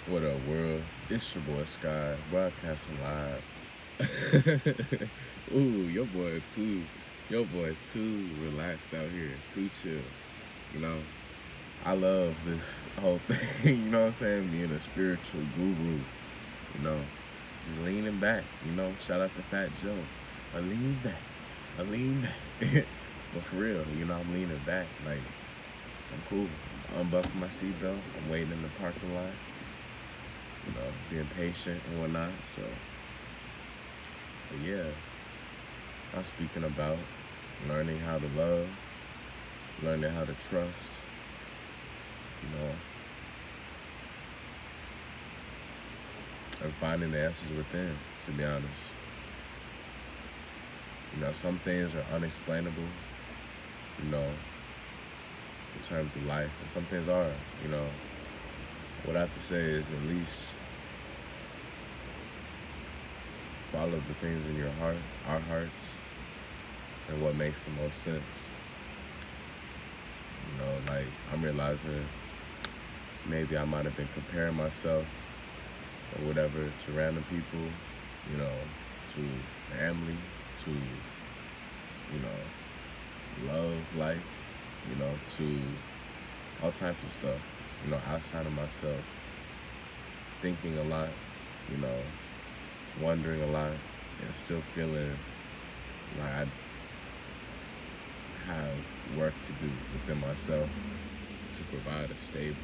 What up, world? It's your boy Sky, broadcasting live. Ooh, your boy too relaxed out here, too chill. You know, I love this whole thing. You know what I'm saying? Being a spiritual guru. You know, just leaning back. Shout out to Fat Joe. I lean back. I lean back. But for real, I'm leaning back. Like I'm cool. I unbuckled my seatbelt. I'm waiting in the parking lot. Being patient and whatnot. So, but yeah, I'm speaking about learning how to love, learning how to trust, you know, and finding the answers within, to be honest. Some things are unexplainable, you know, in terms of life, and some things are, What I have to say is at least follow the things in your heart, our hearts, and what makes the most sense. Like I'm realizing maybe I might have been comparing myself or whatever to random people, to family, to, love life, to all types of stuff, outside of myself, thinking a lot, you know, wondering a lot, and still feeling like I have work to do within myself to provide a stable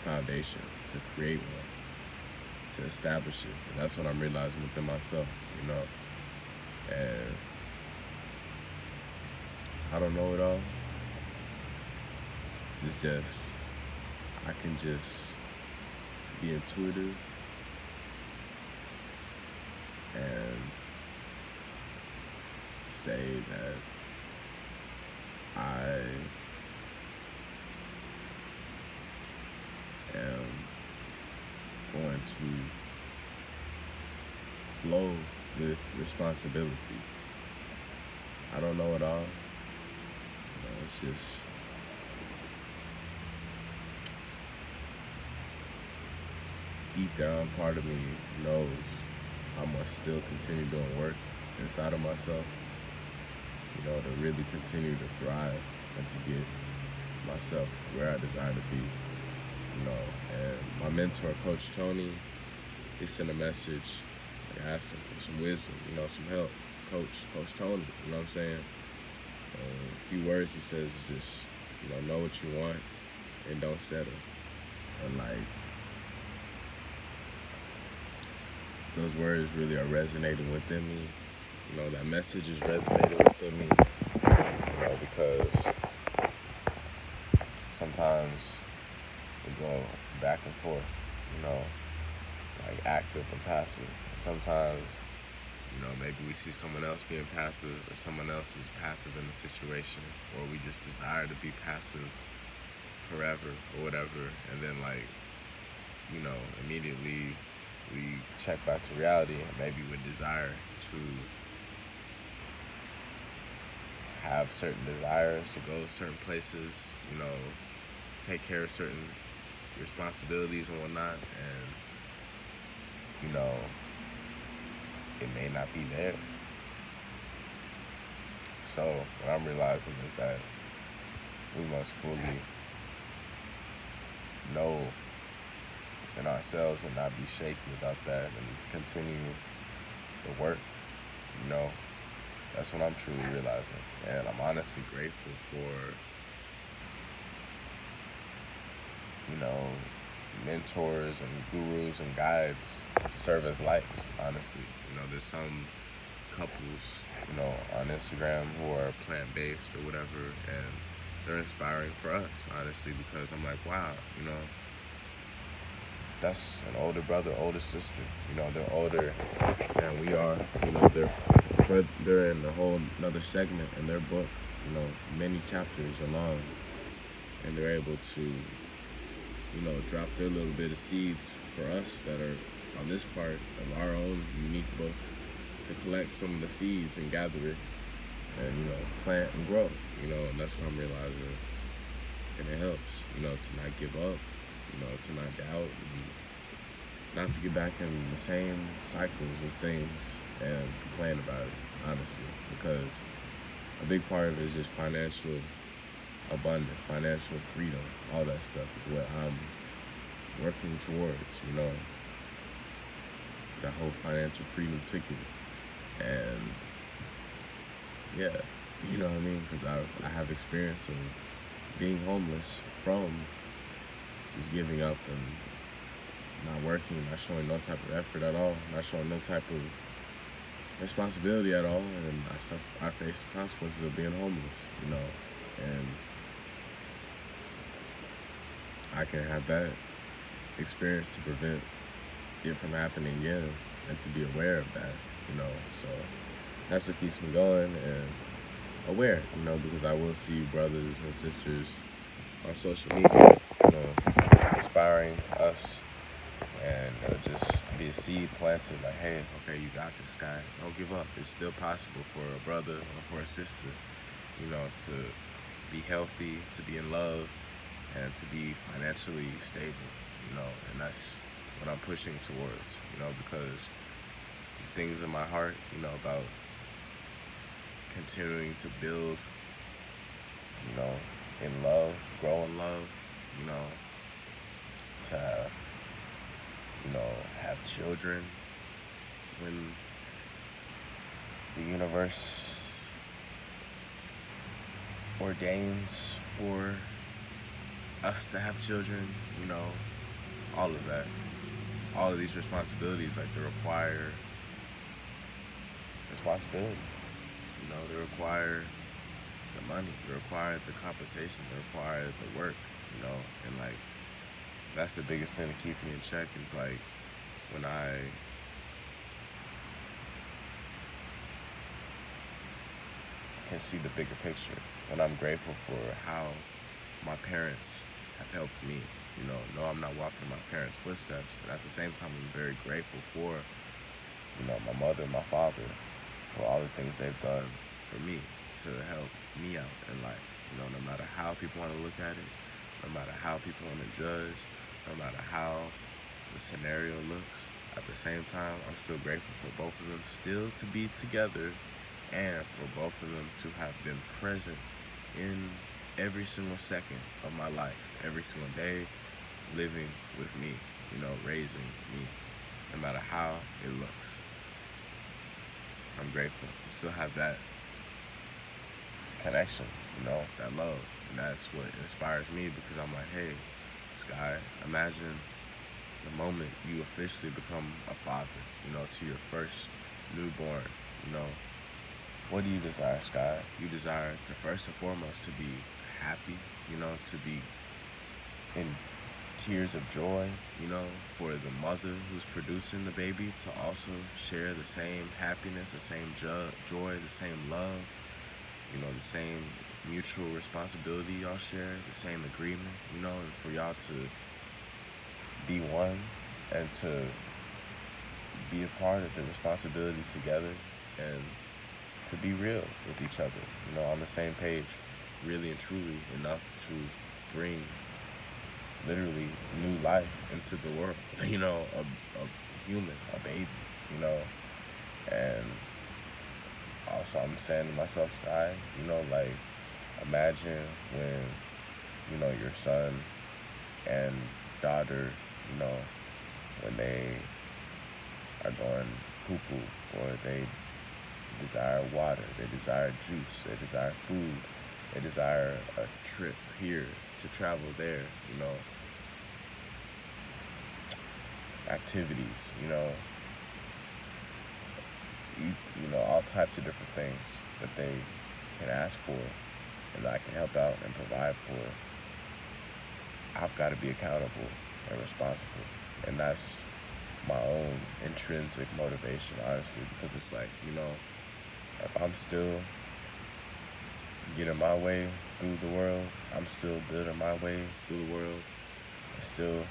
foundation, to create one, to establish it. And that's what I'm realizing within myself, And I don't know it all. It's just, I can just be intuitive and say that I am going to flow with responsibility. I don't know it all. It's just deep down, part of me knows I must still continue doing work inside of myself, to really continue to thrive and to get myself where I desire to be, And my mentor, Coach Tony, he sent a message. I asked him for some wisdom, some help. Coach Tony, you know what I'm saying? A few words he says is just, know what you want and don't settle. And those words really are resonating within me. That message is resonating within me, because sometimes we go back and forth, like active and passive. Sometimes, maybe we see someone else being passive or someone else is passive in the situation, or we just desire to be passive forever or whatever, and then immediately we check back to reality and maybe we desire to have certain desires, to go certain places, to take care of certain responsibilities and whatnot, and it may not be there. So what I'm realizing is that we must fully know in ourselves and not be shaky about that and continue the work, That's what I'm truly realizing. And I'm honestly grateful for, mentors and gurus and guides to serve as lights, honestly. There's some couples, on Instagram who are plant-based or whatever, and they're inspiring for us, honestly, because I'm like, wow, that's an older brother, older sister. They're older than we are. They're in a whole another segment in their book, many chapters along, and they're able to, drop their little bit of seeds for us that are on this part of our own unique book, to collect some of the seeds and gather it and, plant and grow, and that's what I'm realizing. And it helps, to not give up, to not doubt and not to get back in the same cycles of things and complain about it, honestly, because a big part of it is just financial abundance, financial freedom, all that stuff is what I'm working towards, that whole financial freedom ticket. And yeah, you know what I mean? Because I have experience of being homeless from just giving up and not working, not showing no type of effort at all, not showing no type of responsibility at all, and I face the consequences of being homeless, and I can have that experience to prevent it from happening again and to be aware of that, so that's what keeps me going and aware, because I will see brothers and sisters on social media, inspiring us, and it'll just be a seed planted like, hey, okay, you got this, guy. Don't give up. It's still possible for a brother or for a sister, to be healthy, to be in love, and to be financially stable, and that's what I'm pushing towards, because the things in my heart, about continuing to build, in love, grow in love, to have children when the universe ordains for us to have children, all of that. All of these responsibilities, like, they require responsibility. They require the money, they require the compensation, they require the work, and like, that's the biggest thing to keep me in check is like when I can see the bigger picture, when I'm grateful for how my parents have helped me, no, I'm not walking in my parents' footsteps, and at the same time, I'm very grateful for, my mother and my father, for all the things they've done for me to help me out in life, no matter how people want to look at it, no matter how people want to judge, no matter how the scenario looks. At the same time, I'm still grateful for both of them still to be together and for both of them to have been present in every single second of my life, every single day, living with me, raising me, no matter how it looks. I'm grateful to still have that connection, that love. And that's what inspires me, because I'm like, hey, Sky, imagine the moment you officially become a father, to your first newborn, what do you desire, Sky? You desire to, first and foremost, to be happy, to be in tears of joy, for the mother who's producing the baby to also share the same happiness, the same joy, the same love, the same mutual responsibility y'all share, the same agreement, and for y'all to be one and to be a part of the responsibility together and to be real with each other, on the same page, really and truly enough to bring literally new life into the world, a human, a baby, and also I'm saying to myself, Sky, like, imagine when, your son and daughter, when they are going poo-poo, or they desire water, they desire juice, they desire food, they desire a trip here to travel there, activities, all types of different things that they can ask for and that I can help out and provide for. I've got to be accountable and responsible, and that's my own intrinsic motivation, honestly, because it's like, if I'm still getting my way through the world, I'm still building my way through the world, and still,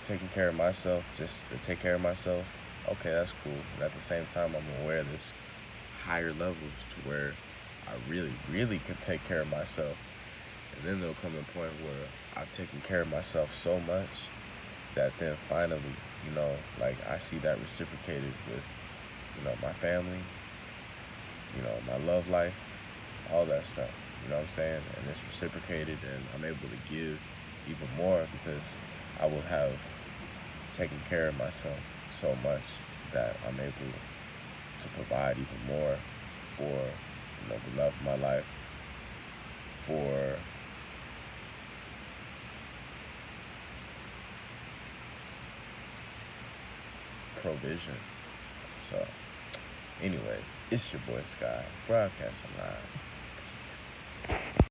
taking care of myself just to take care of myself, okay, that's cool. And at the same time, I'm aware there's higher levels to where I really, really can take care of myself And then there'll come a point where I've taken care of myself so much that then finally, like I see that reciprocated with, my family, my love life, all that stuff. You know what I'm saying? And it's reciprocated, and I'm able to give even more because I will have taken care of myself so much that I'm able to provide even more for, the love of my life, for provision. So, anyways, it's your boy Sky, broadcasting live